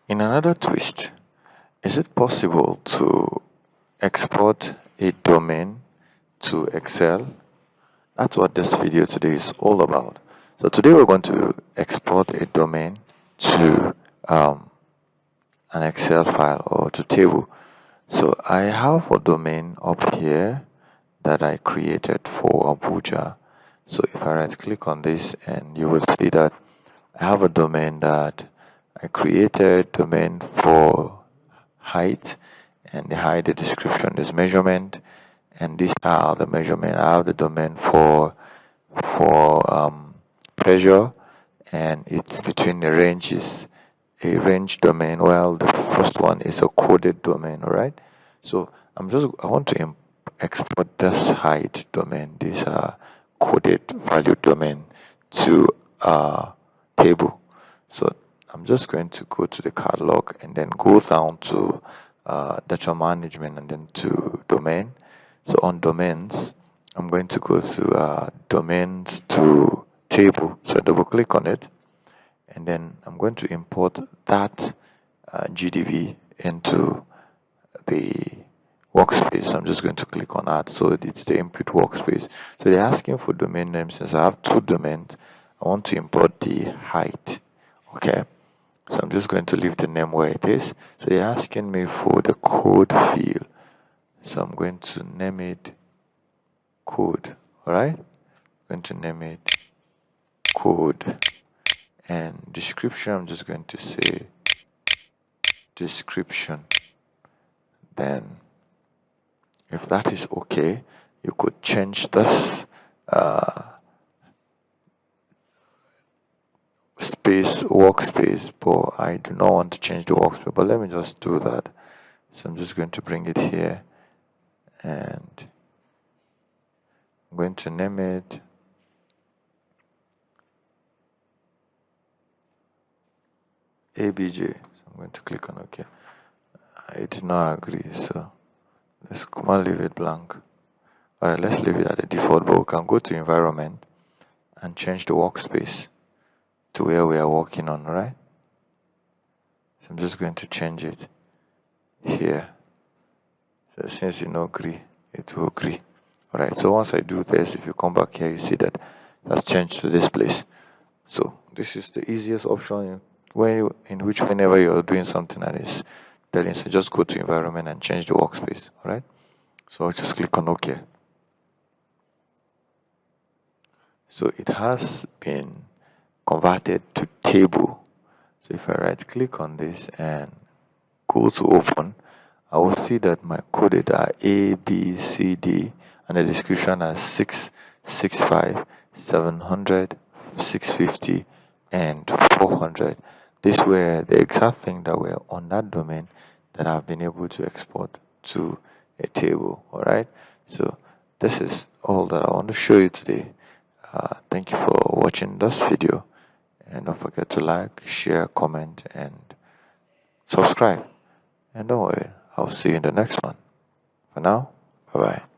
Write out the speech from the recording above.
In another twist, is it possible to export a domain to Excel? That's what this video today is all about. So today we're going to export a domain to an Excel file or to table. So I have a domain up here that I created for Abuja. So if I right click on this, and you will see that I have a domain that I created, domain for height, and the height, the description is measurement, and these are the measurement. I have the domain for pressure, and it's between the ranges, a range domain, while the first one is a coded domain. All right, so I want to export this height domain, this coded value domain, to a table. So I'm just going to go to the catalog and then go down to data management and then to domain. So on domains, I'm going to go to domains to table. So double click on it, and then I'm going to import that GDB into the workspace. I'm just going to click on add. So it's the input workspace. So they're asking for domain name. Since I have two domains, I want to import the height. Okay, so I'm just going to leave the name where it is. So they're asking me for the code field. So I'm going to name it code. All right, I'm going to name it code. And description, I'm just going to say description. Then if that is okay, you could change this workspace, but I do not want to change the workspace. But let me just do that. So I'm just going to bring it here, and I'm going to name it ABJ. So I'm going to click on OK. I did not agree, so let's come and leave it blank. Alright, let's leave it at the default, but we can go to environment and change the workspace to where we are working on, right? So I'm just going to change it here. So since you know agree, it will agree. Alright, so once I do this, if you come back here, you see that that's changed to this place. So this is the easiest option whenever you're doing something that is telling. So just go to environment and change the workspace. Alright, so I'll just click on OK. So it has been converted to table. So if I right click on this and go to open, I will see that my coded are A, B, C, D, and the description are 665, 700, 650, and 400. These were the exact thing that were on that domain that I've been able to export to a table. All right, so this is all that I want to show you today. Thank you for watching this video, and don't forget to like, share, comment, and subscribe. And don't worry, I'll see you in the next one. For now, bye bye.